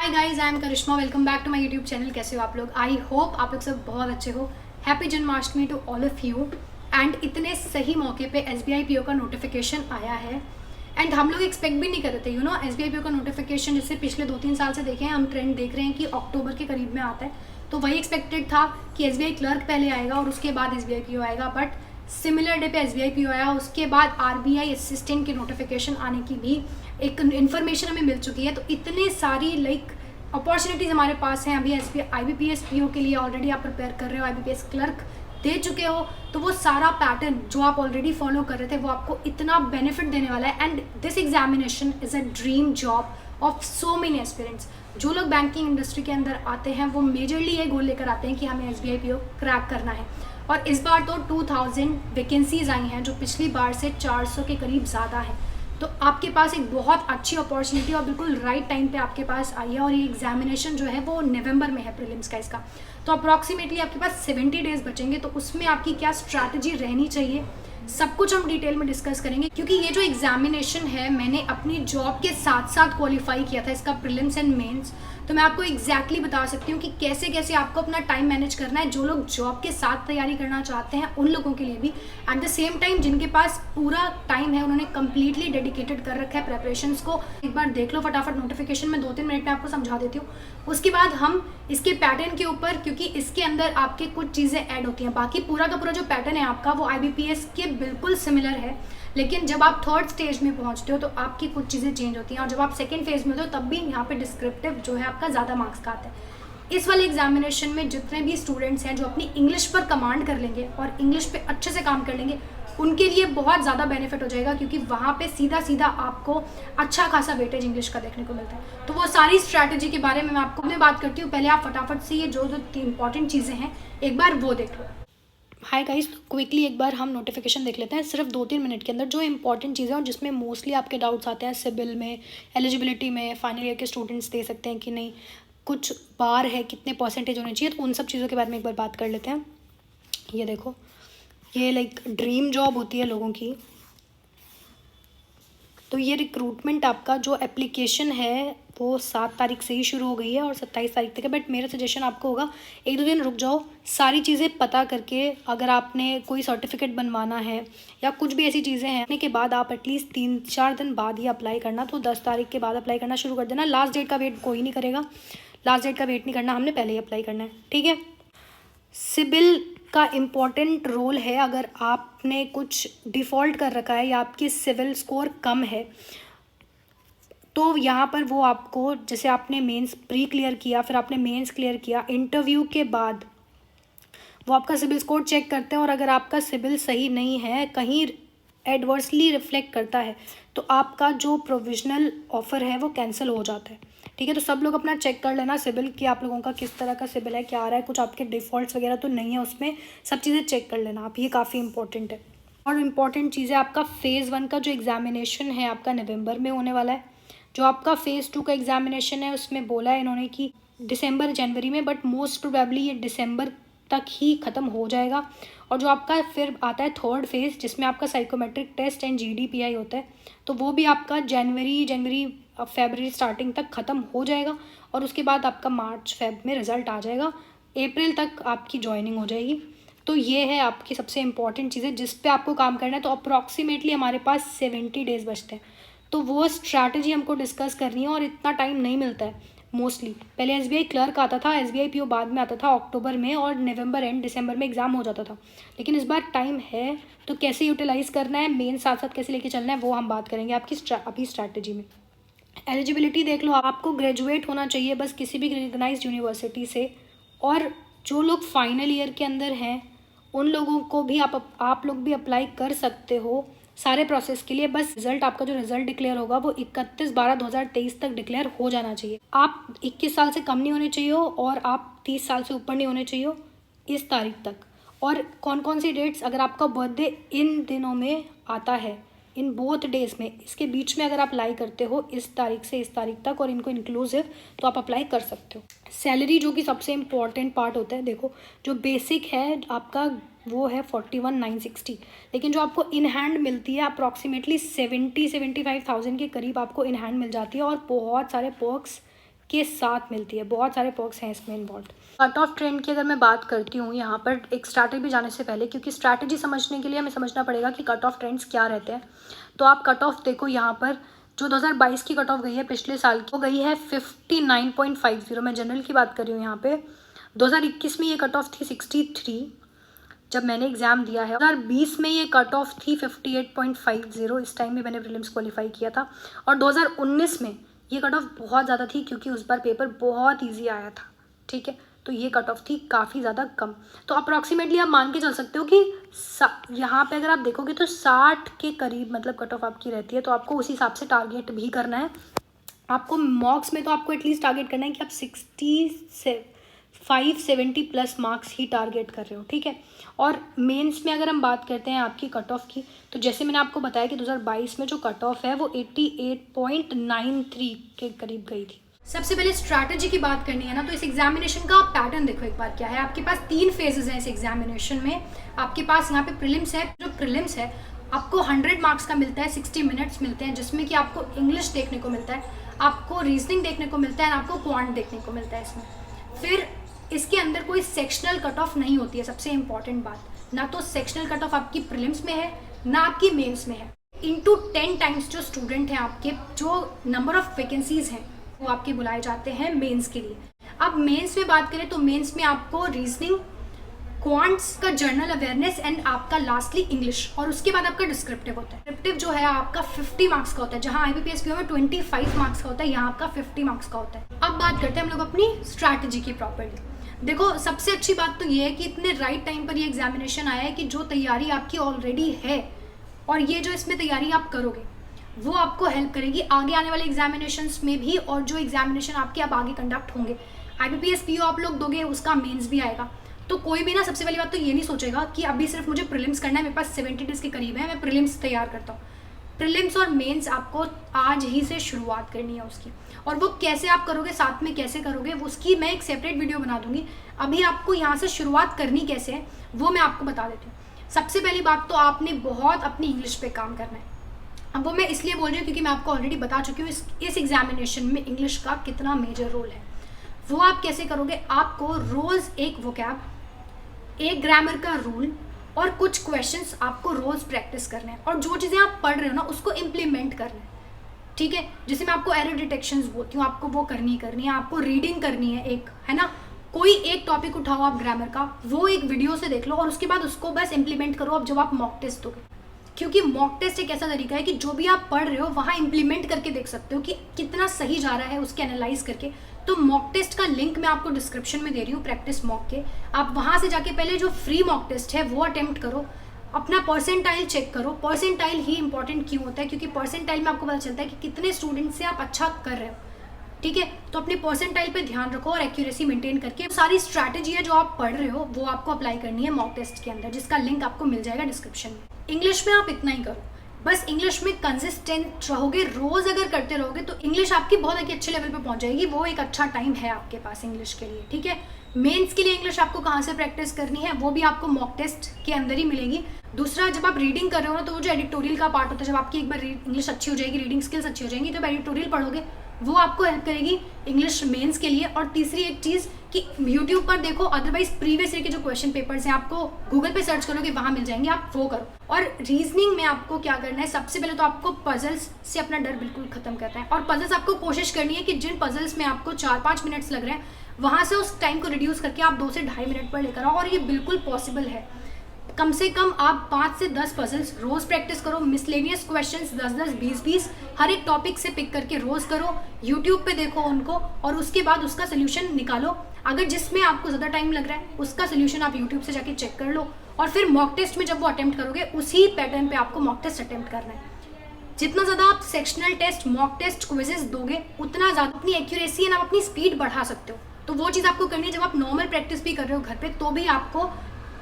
Hi guys, I am Karishma. Welcome back to my YouTube channel. कैसे हो आप लोग? आई होप आप लोग सब बहुत अच्छे हो। Happy Janmashtami to all of you. And इतने सही मौके पे SBI PO का नोटिफिकेशन आया है एंड हम लोग एक्सपेक्ट भी नहीं कर रहे थे। SBI PO का नोटिफिकेशन जैसे पिछले 2-3 साल से देखे हैं, हम ट्रेंड देख रहे हैं कि अक्टूबर के करीब में आता है, तो वही एक्सपेक्टेड था कि SBI क्लर्क पहले आएगा और उसके बाद SBI PO आएगा। बट सिमिलर डे पे SBI PO आया, उसके बाद RBI असिस्टेंट के नोटिफिकेशन आने की भी एक इन्फॉर्मेशन हमें मिल चुकी है। तो इतने सारी अपॉर्चुनिटीज़ हमारे पास हैं। अभी IBPS PO के लिए ऑलरेडी आप प्रिपेयर कर रहे हो, IBPS क्लर्क दे चुके हो, तो वो सारा पैटर्न जो आप ऑलरेडी फॉलो कर रहे थे वो आपको इतना बेनिफिट देने वाला है। And this examination is a dream job of so many aspirants. जो लोग बैंकिंग इंडस्ट्री के अंदर आते हैं वो मेजरली ये गोल लेकर आते हैं कि हमें SBI PO क्रैक करना है। और इस बार तो 2000 वैकेंसीज आई हैं, जो पिछली बार से 400 के करीब ज़्यादा है। तो आपके पास एक बहुत अच्छी अपॉर्चुनिटी और बिल्कुल राइट टाइम पे आपके पास आई है। और ये एग्जामिनेशन जो है वो नवंबर में है, प्रीलिम्स का इसका। तो अप्रॉक्सीमेटली आपके पास 70 डेज बचेंगे। तो उसमें आपकी क्या स्ट्रैटेजी रहनी चाहिए, सब कुछ हम डिटेल में डिस्कस करेंगे। क्योंकि ये जो एग्जामिनेशन है, मैंने अपनी जॉब के साथ साथ क्वालिफाई किया था इसका प्रीलिम्स एंड मेंस। तो मैं आपको एग्जैक्टली बता सकती हूँ कि कैसे कैसे आपको अपना टाइम मैनेज करना है। जो लोग जॉब के साथ तैयारी करना चाहते हैं उन लोगों के लिए भी, एट द सेम टाइम जिनके पास पूरा टाइम है, उन्होंने कम्प्लीटली डेडिकेटेड कर रखा है प्रेपरेशंस को। एक बार देख लो फटाफट नोटिफिकेशन में, 2-3 मिनट में आपको समझा देती हूँ। उसके बाद हम इसके पैटर्न के ऊपर, क्योंकि इसके अंदर आपके कुछ चीज़ें ऐड होती हैं, बाकी पूरा का पूरा जो पैटर्न है आपका वो IBPS के बिल्कुल सिमिलर है। लेकिन जब आप थर्ड स्टेज में पहुंचते हो तो आपकी कुछ चीज़ें चेंज होती हैं, और जब आप सेकंड फेज में होते हो तब भी यहाँ पे डिस्क्रिप्टिव जो है आपका ज़्यादा मार्क्स का आता है। इस वाले एग्जामिनेशन में जितने भी स्टूडेंट्स हैं जो अपनी इंग्लिश पर कमांड कर लेंगे और इंग्लिश पे अच्छे से काम कर लेंगे, उनके लिए बहुत ज़्यादा बेनिफिट हो जाएगा, क्योंकि वहाँ पे सीधा सीधा आपको अच्छा खासा वेटेज इंग्लिश का देखने को मिलता है। तो वो सारी स्ट्रैटेजी के बारे में मैं आपको बात करती हूँ। पहले आप फटाफट से ये जो इंपॉर्टेंट चीज़ें हैं एक बार वो देख लो। हाय गाइस, क्विकली एक बार हम नोटिफिकेशन देख लेते हैं सिर्फ 2-3 मिनट के अंदर, जो इंपॉर्टेंट चीज़ें और जिसमें मोस्टली आपके डाउट्स आते हैं। सिविल में, एलिजिबिलिटी में, फाइनल ईयर के स्टूडेंट्स दे सकते हैं कि नहीं, कुछ बार है, कितने परसेंटेज होने चाहिए, तो उन सब चीज़ों के बारे में एक बार बात कर लेते हैं। ये देखो, ये ड्रीम जॉब होती है लोगों की। तो ये रिक्रूटमेंट आपका जो एप्लीकेशन है वो 7 तारीख से ही शुरू हो गई है और 27 तारीख तक है। बट मेरा सजेशन आपको होगा 1-2 दिन रुक जाओ, सारी चीज़ें पता करके। अगर आपने कोई सर्टिफिकेट बनवाना है या कुछ भी ऐसी चीज़ें हैं के बाद आप एटलीस्ट 3-4 दिन बाद ही अप्लाई करना। तो 10 तारीख के बाद अप्लाई करना शुरू कर देना। लास्ट डेट का वेट कोई नहीं करेगा, लास्ट डेट का वेट नहीं करना, हमने पहले ही अप्लाई करना है, ठीक है। सिविल का इम्पॉर्टेंट रोल है। अगर आपने कुछ डिफ़ॉल्ट कर रखा है या आपकी सिविल स्कोर कम है, तो यहाँ पर वो आपको, जैसे आपने मेंस प्री क्लियर किया, फिर आपने मेंस क्लियर किया, इंटरव्यू के बाद वो आपका सिविल स्कोर चेक करते हैं। और अगर आपका सिविल सही नहीं है, कहीं एडवर्सली रिफ्लेक्ट करता है, तो आपका जो प्रोविजनल ऑफ़र है वो कैंसिल हो जाता है, ठीक है। तो सब लोग अपना चेक कर लेना सिविल कि आप लोगों का किस तरह का सिविल है, क्या आ रहा है, कुछ आपके डिफ़ॉल्ट्स वगैरह तो नहीं है उसमें, सब चीज़ें चेक कर लेना आप, ये काफ़ी इंपॉर्टेंट है। और इम्पॉर्टेंट चीज़ है, आपका फ़ेज़ 1 का जो एग्ज़ामिनेशन है आपका नवंबर में होने वाला है। जो आपका फ़ेज़ 2 का एग्ज़ामिनेशन है उसमें बोला है इन्होंने कि दिसंबर जनवरी में, बट मोस्ट प्रोबेबली ये दिसंबर तक ही ख़त्म हो जाएगा। और जो आपका फिर आता है थर्ड फेज़, जिसमें आपका साइकोमेट्रिक टेस्ट एंड GDPI होता है, तो वो भी आपका जनवरी फरवरी स्टार्टिंग तक ख़त्म हो जाएगा। और उसके बाद आपका मार्च फेब में रिज़ल्ट आ जाएगा, अप्रैल तक आपकी ज्वाइनिंग हो जाएगी। तो ये है आपकी सबसे इम्पॉर्टेंट चीज़ें जिस पे आपको काम करना है। तो अप्रॉक्सीमेटली हमारे पास 70 डेज़ बचते हैं, तो वो स्ट्रैटेजी हमको डिस्कस करनी है। और इतना टाइम नहीं मिलता है मोस्टली। पहले SBI क्लर्क आता था, SBI PO बाद में आता था अक्टूबर में, और नवंबर एंड दिसंबर में एग्ज़ाम हो जाता था। लेकिन इस बार टाइम है, तो कैसे यूटिलाइज़ करना है, मेन साथ साथ कैसे लेके चलना है, वो हम बात करेंगे आपकी अभी स्ट्रैटेजी में। एलिजिबिलिटी देख लो, आपको ग्रेजुएट होना चाहिए बस किसी भी रिकग्नाइज्ड यूनिवर्सिटी से। और जो लोग फाइनल ईयर के अंदर हैं उन लोगों को भी आप लोग भी अप्लाई कर सकते हो सारे प्रोसेस के लिए। बस रिजल्ट, आपका जो रिजल्ट डिक्लेयर होगा वो 31/12/2023 तक डिक्लेयर हो जाना चाहिए। आप 21 साल से कम नहीं होने चाहिए और आप 30 साल से ऊपर नहीं होने चाहिए इस तारीख तक। और कौन कौन सी डेट्स, अगर आपका बर्थडे इन दिनों में आता है, इन बोथ डेज में, इसके बीच में अगर आप अप्लाई करते हो इस तारीख से इस तारीख तक और इनको इंक्लूसिव, तो आप अप्लाई कर सकते हो। सैलरी जो कि सबसे इम्पॉर्टेंट पार्ट होता है, देखो जो बेसिक है आपका वो है 41,960, लेकिन जो आपको इन हैंड मिलती है अप्रॉक्सीमेटली 70-75,000 के करीब आपको इन हैंड मिल जाती है। और बहुत सारे पर्क्स के साथ मिलती है। बहुत सारे पर्क्स हैं इसमें इन्वॉल्व। कट ऑफ ट्रेंड की अगर मैं बात करती हूँ यहाँ पर एक स्ट्रैटेजी जाने से पहले, क्योंकि स्ट्रैटेजी समझने के लिए हमें समझना पड़ेगा कि कट ऑफ ट्रेंड्स क्या रहते हैं। तो आप कट ऑफ देखो, यहाँ पर जो 2022 की कट ऑफ गई है पिछले साल की, वो गई है 59.50। मैं जनरल की बात कर रही हूँ यहाँ पे। 2021 में ये कट ऑफ थी 63 जब मैंने एग्ज़ाम दिया है। 2020 में ये कट ऑफ थी 58.50, इस टाइम में मैंने प्रीलिम्स क्वालिफाई किया था। और 2019 में ये कट ऑफ बहुत ज़्यादा थी क्योंकि उस बार पेपर बहुत ईजी आया था, ठीक है। तो ये कट ऑफ थी काफ़ी ज़्यादा कम। तो अप्रॉक्सीमेटली आप मान के चल सकते हो कि यहाँ पे अगर आप देखोगे तो 60 के करीब मतलब कट ऑफ आपकी रहती है। तो आपको उसी हिसाब से टारगेट भी करना है। आपको मॉक्स में तो आपको एटलीस्ट टारगेट करना है कि आप 570 प्लस मार्क्स ही टारगेट कर रहे हो, ठीक है। और मेंस में अगर हम बात करते हैं आपकी कट ऑफ की, तो जैसे मैंने आपको बताया कि 2022 में जो कट ऑफ है वो 88.93 के करीब गई थी। सबसे पहले स्ट्रैटेजी की बात करनी है ना, तो इस एग्जामिनेशन का पैटर्न देखो एक बार क्या है। आपके पास 3 फेजेस हैं इस एग्जामिनेशन में। आपके पास यहाँ पे प्रीलिम्स है। जो प्रीलिम्स है आपको 100 मार्क्स का मिलता है, 60 मिनट्स मिलते हैं, जिसमें कि आपको इंग्लिश देखने को मिलता है, आपको रीजनिंग देखने को मिलता है, आपको क्वांट देखने को मिलता है इसमें। फिर इसके अंदर कोई सेक्शनल कट ऑफ नहीं होती है, सबसे इंपॉर्टेंट बात। ना तो सेक्शनल कट ऑफ आपकी प्रीलिम्स में है ना आपकी मेंस में है। इनटू 10 टाइम्स जो स्टूडेंट हैं आपके, जो नंबर ऑफ वैकेंसीज हैं वो आपके बुलाए जाते हैं मेंस के लिए। अब मेंस में बात करें तो मेंस में आपको रीजनिंग, क्वांट्स का जर्नल अवेयरनेस एंड आपका लास्टली इंग्लिश, और उसके बाद आपका डिस्क्रिप्टिव होता है। डिस्क्रिप्टिव जो है आपका 50 मार्क्स का होता है, जहां IBPS में 25 मार्क्स का होता है, यहाँ आपका 50 मार्क्स का होता है। अब बात करते हैं हम लोग अपनी स्ट्रैटेजी की प्रॉपर्ली। देखो सबसे अच्छी बात तो ये है कि इतने राइट टाइम पर ये एग्जामिनेशन आया है कि जो तैयारी आपकी ऑलरेडी है और ये जो इसमें तैयारी आप करोगे वो आपको हेल्प करेगी आगे आने वाले एग्जामिनेशंस में भी, और जो एग्जामिनेशन आपके अब आगे कंडक्ट होंगे। IBPS PO आप लोग दोगे, उसका मेंस भी आएगा। तो कोई भी ना सबसे पहली बात तो ये नहीं सोचेगा कि अभी सिर्फ मुझे प्रीलिम्स करना है, मेरे पास 70 डेज के करीब है, मैं प्रीलिम्स तैयार करता हूँ। प्रीलिम्स और मेंस आपको आज ही से शुरुआत करनी है उसकी, और वो कैसे आप करोगे, साथ में कैसे करोगे, उसकी मैं एक सेपरेट वीडियो बना दूंगी। अभी आपको यहाँ से शुरुआत करनी कैसे है वो मैं आपको बता देती हूँ। सबसे पहली बात तो आपने बहुत अपनी इंग्लिश पे काम करना है। अब वो मैं इसलिए बोल रही हूँ क्योंकि मैं आपको ऑलरेडी बता चुकी हूँ इस एग्जामिनेशन में इंग्लिश का कितना मेजर रोल है। वो आप कैसे करोगे, आपको रोज़ एक वोकैब, एक ग्रामर का रूल और कुछ क्वेश्चंस आपको रोज़ प्रैक्टिस करना है, और जो चीज़ें आप पढ़ रहे हो ना उसको इम्प्लीमेंट करना है, ठीक है। जैसे मैं आपको एरर डिटेक्शंस बोलती हूँ, आपको वो करनी है, आपको रीडिंग करनी है एक, है ना। कोई एक टॉपिक उठाओ आप ग्रामर का, वो एक वीडियो से देख लो और उसके बाद उसको बस इम्प्लीमेंट करो अब जब आप मॉक टेस्ट दोगे। क्योंकि मॉक टेस्ट एक ऐसा तरीका है कि जो भी आप पढ़ रहे हो वहाँ इम्प्लीमेंट करके देख सकते हो कि कितना सही जा रहा है, उसके एनालाइज करके। तो मॉक टेस्ट का लिंक मैं आपको डिस्क्रिप्शन में दे रही हूँ, प्रैक्टिस मॉक के। आप वहाँ से जाके पहले जो फ्री मॉक टेस्ट है वो अटेम्प्ट करो, अपना परसेंटाइल चेक करो। परसेंटाइल ही इंपॉर्टेंट क्यों होता है, क्योंकि परसेंटाइल में आपको पता चलता है कि कितने स्टूडेंट से आप अच्छा कर रहे हो, ठीक है। तो अपने परसेंटाइल पे ध्यान रखो और एक्यूरेसी मेंटेन करके सारी स्ट्रैटेजी है जो आप पढ़ रहे हो वो आपको अप्लाई करनी है मॉक टेस्ट के अंदर, जिसका लिंक आपको मिल जाएगा डिस्क्रिप्शन में। इंग्लिश में आप इतना ही करो, बस इंग्लिश में कंसिस्टेंट रहोगे, रोज अगर करते रहोगे तो इंग्लिश आपकी बहुत एक अच्छे लेवल पे पहुंच जाएगी। वो एक अच्छा टाइम है आपके पास इंग्लिश के लिए, ठीक है। मेंस के लिए इंग्लिश आपको कहाँ से प्रैक्टिस करनी है वो भी आपको मॉक टेस्ट के अंदर ही मिलेगी। दूसरा, जब आप रीडिंग कर रहे हो ना, तो वो जो एडिटोरियल का पार्ट होता है, जब आपकी एक बार इंग्लिश अच्छी हो जाएगी, रीडिंग स्किल्स अच्छी हो जाएंगी, जब एडिटोरियल पढ़ोगे वो आपको हेल्प करेगी इंग्लिश मेंस के लिए। और तीसरी एक चीज़ कि यूट्यूब पर देखो, अदरवाइज प्रीवियस ईयर के जो क्वेश्चन पेपर्स हैं आपको गूगल पे सर्च करोगे वहाँ मिल जाएंगे, आप वो करो। और रीजनिंग में आपको क्या करना है, सबसे पहले तो आपको पजल्स से अपना डर बिल्कुल खत्म करना है। और पजल्स आपको कोशिश करनी है कि जिन पजल्स में आपको 4-5 मिनट्स लग रहे हैं वहाँ से उस टाइम को रिड्यूस करके आप 2 से ढाई मिनट पर लेकर आओ, और ये बिल्कुल पॉसिबल है। कम से कम आप 5 से 10 पजल्स रोज प्रैक्टिस करो। मिसलेनियस क्वेश्चंस 10-10, 20-20 हर एक टॉपिक से पिक करके रोज करो, यूट्यूब पे देखो उनको, और उसके बाद उसका सोल्यूशन निकालो। अगर जिसमें आपको ज़्यादा टाइम लग रहा है उसका सोल्यूशन आप यूट्यूब से जाके चेक कर लो, और फिर मॉक टेस्ट में जब वो अटेम्प्ट करोगे उसी पैटर्न पे आपको मॉक टेस्ट अटेम्प्ट करना है। जितना ज़्यादा आप sectional test, mock test, quizzes दोगे उतना ज़्यादा अपनी एक्यूरेसी एंड आप अपनी स्पीड बढ़ा सकते हो। तो वो चीज़ आपको करनी है जब आप नॉर्मल प्रैक्टिस भी कर रहे हो घर पे, तो भी आपको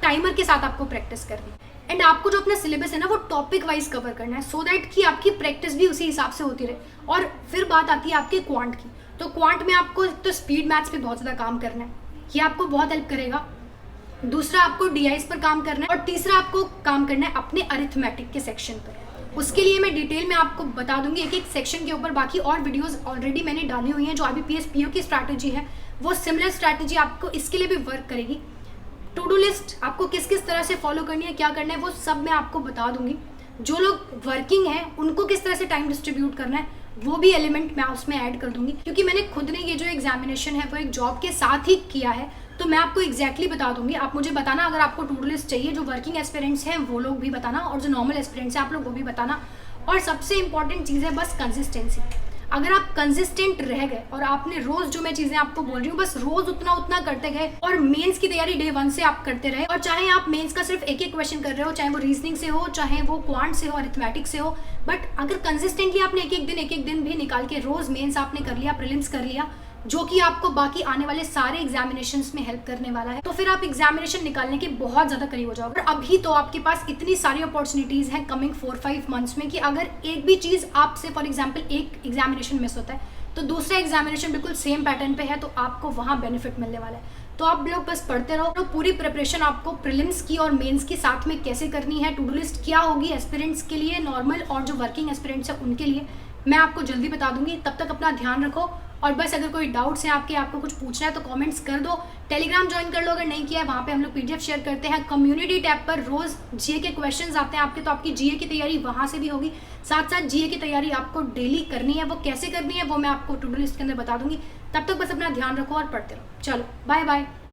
टाइमर के साथ आपको प्रैक्टिस करनी है। एंड आपको जो अपना सिलेबस है ना वो टॉपिक वाइज कवर करना है, सो दैट कि आपकी प्रैक्टिस भी उसी हिसाब से होती रहे। और फिर बात आती है आपके क्वांट की, तो क्वांट में आपको तो स्पीड मैथ्स पे बहुत ज़्यादा काम करना है, ये आपको बहुत हेल्प करेगा। दूसरा, आपको DIs पर काम करना है, और तीसरा आपको काम करना है अपने अरिथमेटिक के सेक्शन पर। उसके लिए मैं डिटेल में आपको बता दूंगी एक एक सेक्शन के ऊपर। बाकी और वीडियोस ऑलरेडी मैंने डाली हुई हैं। जो IBPS PO की स्ट्रैटेजी है वो सिमिलर स्ट्रैटेजी आपको इसके लिए भी वर्क करेगी। टू डू लिस्ट आपको किस किस तरह से फॉलो करनी है, क्या करना है, वो सब मैं आपको बता दूंगी। जो लोग वर्किंग हैं उनको किस तरह से टाइम डिस्ट्रीब्यूट करना है वो भी एलिमेंट मैं उसमें ऐड कर दूंगी, क्योंकि मैंने खुद ने ये जो एग्जामिनेशन है वो एक जॉब के साथ ही किया है। तो मैं आपको एग्जैक्टली बता दूंगी। आप मुझे बताना अगर आपको टू डू लिस्ट चाहिए। जो वर्किंग एस्पिरेंट्स हैं वो लोग भी बताना, और जो नॉर्मल एस्पिरेंट्स हैं आप लोग वो भी बताना। और सबसे इंपॉर्टेंट चीज़ है बस कंसिस्टेंसी। अगर आप कंसिस्टेंट रह गए और आपने रोज जो मैं चीजें आपको बोल रही हूँ बस रोज उतना उतना करते गए, और मेंस की तैयारी डे 1 से आप करते रहे, और चाहे आप मेंस का सिर्फ एक एक क्वेश्चन कर रहे हो, चाहे वो रीजनिंग से हो, चाहे वो क्वांट से हो, अरिथमेटिक से हो, बट अगर कंसिस्टेंटली आपने एक एक दिन भी निकाल के रोज मेंस आपने कर लिया, प्रीलिम्स कर लिया, जो कि आपको बाकी आने वाले सारे एग्जामिनेशंस में हेल्प करने वाला है, तो फिर आप एग्जामिनेशन निकालने के बहुत ज़्यादा करीब हो जाओगे। और अभी तो आपके पास इतनी सारी अपॉर्चुनिटीज़ हैं कमिंग 4-5 मंथ्स में कि अगर एक भी चीज़ आपसे फॉर एग्जाम्पल एक एग्जामिनेशन मिस होता है तो दूसरा एग्जामिनेशन बिल्कुल सेम पैटर्न पे है, तो आपको वहाँ बेनिफिट मिलने वाला है। तो आप लोग बस पढ़ते रहो। तो पूरी प्रिपरेशन आपको प्रीलिम्स की और मेंस की साथ में कैसे करनी है, टू डू लिस्ट क्या होगी एस्पिरेंट्स के लिए नॉर्मल, और जो वर्किंग एस्पिरेंट्स हैं उनके लिए, मैं आपको जल्दी बता दूंगी। तब तक अपना ध्यान रखो। और बस अगर कोई डाउट्स हैं आपको कुछ पूछना है तो कमेंट्स कर दो। टेलीग्राम ज्वाइन कर लो अगर नहीं किया है, वहाँ पे हम लोग PDF शेयर करते हैं। कम्युनिटी टैब पर रोज GA के क्वेश्चंस आते हैं आपके, तो आपकी GA की तैयारी वहाँ से भी होगी। साथ साथ GA की तैयारी आपको डेली करनी है, वो कैसे करनी है वो मैं आपको टू डू लिस्ट के अंदर बता दूंगी। तब तक बस अपना ध्यान रखो और पढ़ते रहो। चलो बाय बाय।